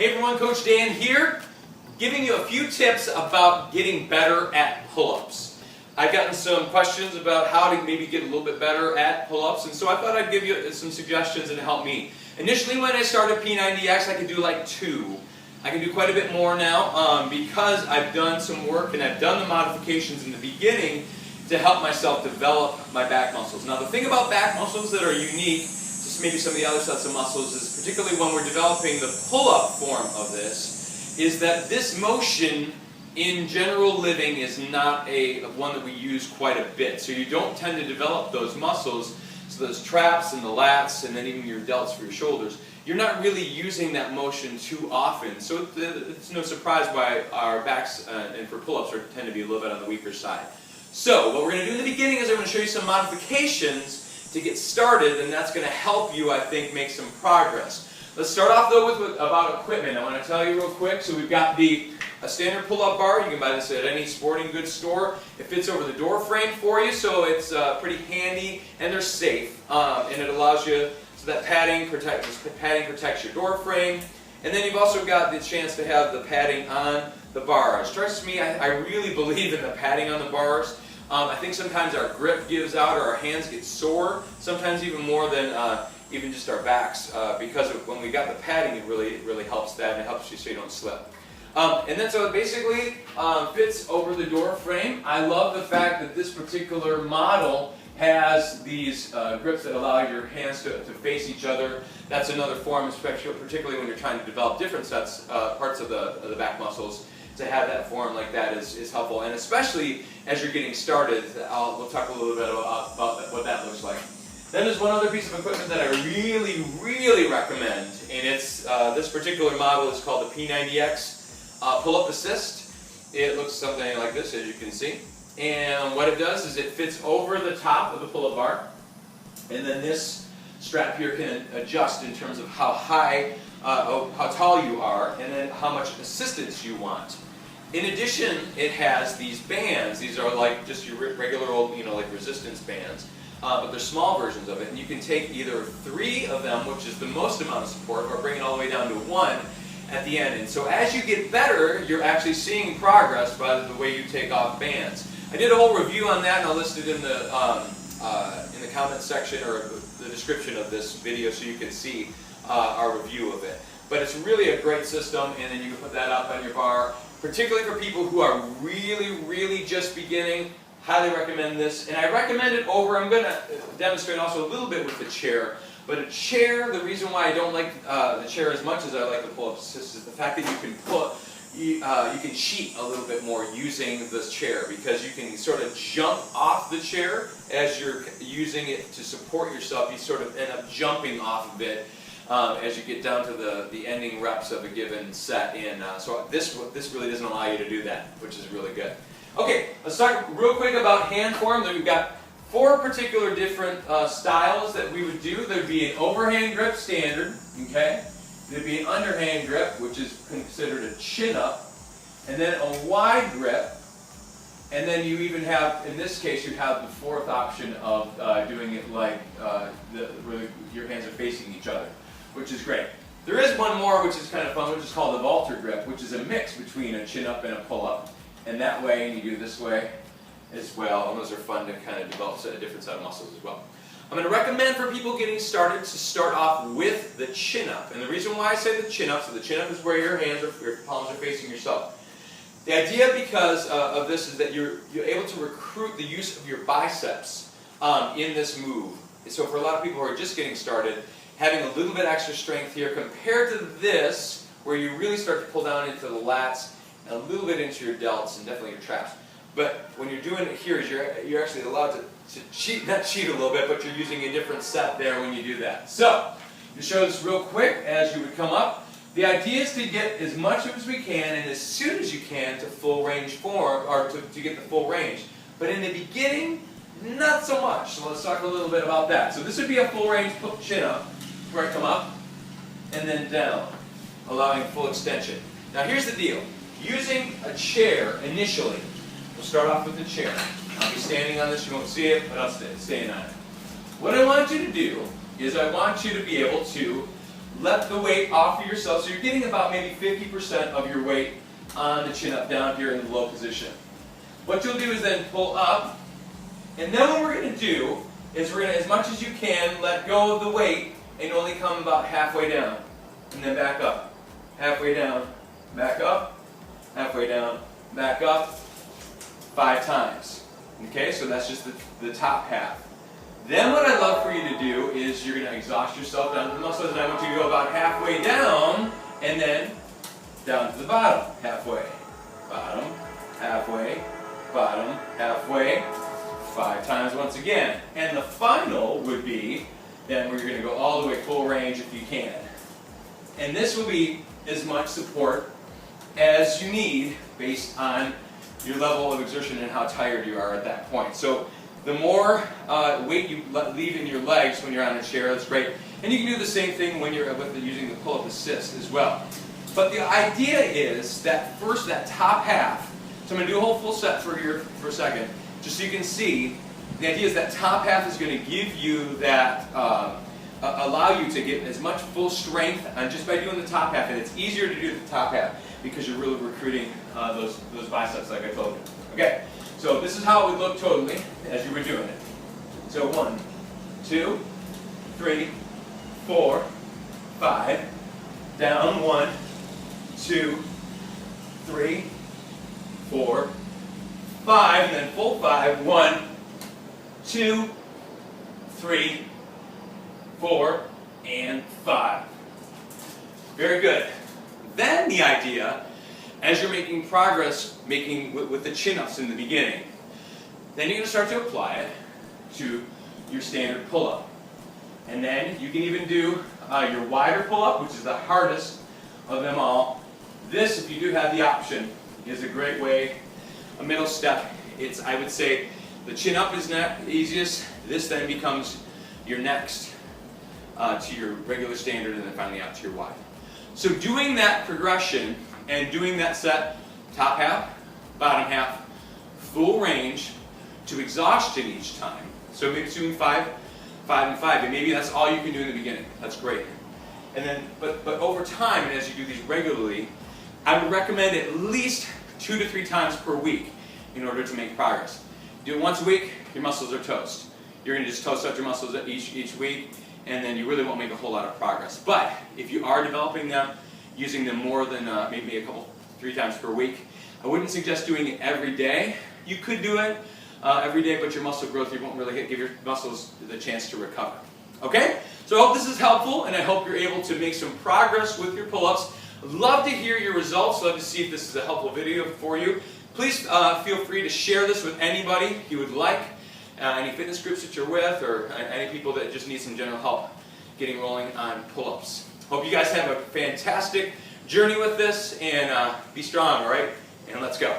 Hey everyone, Coach Dan here, giving you a few tips about getting better at pull-ups. I've gotten some questions about how to maybe get a little bit better at pull-ups, and so I thought I'd give you some suggestions and help me. Initially when I started P90X, I could do like 2. I can do quite a bit more now because I've done some work and I've done the modifications in the beginning to help myself develop my back muscles. Now the thing about back muscles that are unique to maybe some of the other sets of muscles is, particularly when we're developing the pull-up form of this, is that this motion in general living is not one that we use quite a bit. So you don't tend to develop those muscles, so those traps and the lats and then even your delts for your shoulders, you're not really using that motion too often. So it's no surprise why our backs and for pull-ups tend to be a little bit on the weaker side. So what we're going to do in the beginning is I'm going to show you some modifications to get started, and that's going to help you, I think, make some progress. Let's start off though with about equipment. I want to tell you real quick. So we've got a standard pull-up bar. You can buy this at any sporting goods store. It fits over the door frame for you, so it's pretty handy and they're safe. And it allows you, so that padding protects your door frame. And then you've also got the chance to have the padding on the bars. Trust me, I really believe in the padding on the bars. I think sometimes our grip gives out or our hands get sore, sometimes even more than even just our backs, because when we got the padding, it really helps that, and it helps you so you don't slip. And then so it basically fits over the door frame. I love the fact that this particular model has these grips that allow your hands to face each other. That's another form, particularly when you're trying to develop different parts of the back muscles. To have that form like that is helpful, and especially as you're getting started. We'll talk a little bit about what that looks like. Then there's one other piece of equipment that I really recommend, and it's this particular model is called the P90X Pull-Up Assist. It looks something like this, as you can see, and what it does is it fits over the top of the pull-up bar, and then this strap here can adjust in terms of how high, how tall you are, and then how much assistance you want. In addition, it has these bands. These are like just your regular old, like resistance bands, but they're small versions of it. And you can take either 3 of them, which is the most amount of support, or bring it all the way down to 1 at the end. And so as you get better, you're actually seeing progress by the way you take off bands. I did a whole review on that, and I'll list it in the comment section or the description of this video, so you can see our review of it. But it's really a great system, and then you can put that up on your bar. Particularly for people who are really just beginning, highly recommend this. And I recommend it over, I'm going to demonstrate also a little bit with the chair. But a chair, the reason why I don't like the chair as much as I like the pull-up assist is the fact that you can cheat a little bit more using this chair, because you can sort of jump off the chair as you're using it to support yourself. You sort of end up jumping off of it as you get down to the ending reps of a given set in. So this really doesn't allow you to do that, which is really good. Okay, let's talk real quick about hand form. We've got 4 particular different styles that we would do. There'd be an overhand grip standard, okay? There'd be an underhand grip, which is considered a chin-up, and then a wide grip, and then you even have, in this case, you have the 4th option of doing it like where your hands are facing each other, which is great. There is one more which is kind of fun, which is called the vaulter grip, which is a mix between a chin-up and a pull-up, and that way, and you do this way as well, and those are fun to kind of develop a different set of muscles as well. I'm going to recommend for people getting started to start off with the chin-up. And the reason why I say the chin-up, so the chin-up is where your palms are facing yourself. The idea because of this is that you're able to recruit the use of your biceps in this move. So for a lot of people who are just getting started, having a little bit extra strength here compared to this, where you really start to pull down into the lats and a little bit into your delts and definitely your traps. But when you're doing it here, you're actually allowed to cheat, not cheat a little bit, but you're using a different set there when you do that. So, to show this real quick as you would come up, the idea is to get as much as we can and as soon as you can to full range form, or to get the full range. But in the beginning, not so much. So let's talk a little bit about that. So this would be a full range chin up, where I come up and then down, allowing full extension. Now here's the deal. Using a chair initially, we'll start off with the chair. I'll be standing on this, you won't see it, but I'll stand on it. What I want you to do is I want you to be able to let the weight off of yourself. So you're getting about maybe 50% of your weight on the chin up down here in the low position. What you'll do is then pull up, and then what we're going to do is we're going to, as much as you can, let go of the weight and only come about halfway down. And then back up. Halfway down, back up, halfway down, back up, 5 times. Okay, so that's just the top half. Then what I'd love for you to do is you're going to exhaust yourself down to the muscles, and I want you to go about halfway down, and then down to the bottom, halfway, bottom, halfway, bottom, halfway, 5 times once again. And the final would be, then we're going to go all the way full range if you can. And this will be as much support as you need based on your level of exertion and how tired you are at that point. So the more weight you leave in your legs when you're on a chair, that's great. And you can do the same thing when you're using the pull-up assist as well. But the idea is that first, that top half, so I'm going to do a whole full set for a second, just so you can see, the idea is that top half is going to give you that, allow you to get as much full strength just by doing the top half. And it's easier to do the top half because you're really recruiting those biceps like I told you. Okay, so this is how it would look totally as you were doing it. So 1, 2, 3, 4, 5, down 1, 2, 3, 4, 5, and then full 5, 1, 2, 3, 4, and 5. Very good. Then the idea, as you're making progress, with the chin-ups in the beginning, then you're going to start to apply it to your standard pull-up. And then you can even do your wider pull-up, which is the hardest of them all. This, if you do have the option, is a great way, a middle step. I would say, the chin-up is not easiest. This then becomes your next to your regular standard, and then finally out to your wide. So doing that progression and doing that set, top half, bottom half, full range to exhaustion each time. So maybe doing 5, 5, and 5, and maybe that's all you can do in the beginning. That's great. And then, but over time, and as you do these regularly, I would recommend at least 2 to 3 times per week in order to make progress. Do it once a week, your muscles are toast. You're going to just toast out your muscles each week, and then you really won't make a whole lot of progress. But if you are developing them, using them more than maybe 3 times per week, I wouldn't suggest doing it every day. You could do it every day, but your muscle growth, you won't really give your muscles the chance to recover. Okay? So I hope this is helpful, and I hope you're able to make some progress with your pull-ups. Love to hear your results. Love to see if this is a helpful video for you. Please feel free to share this with anybody you would like. Any fitness groups that you're with, or any people that just need some general help getting rolling on pull-ups. Hope you guys have a fantastic journey with this, and be strong, all right? And let's go.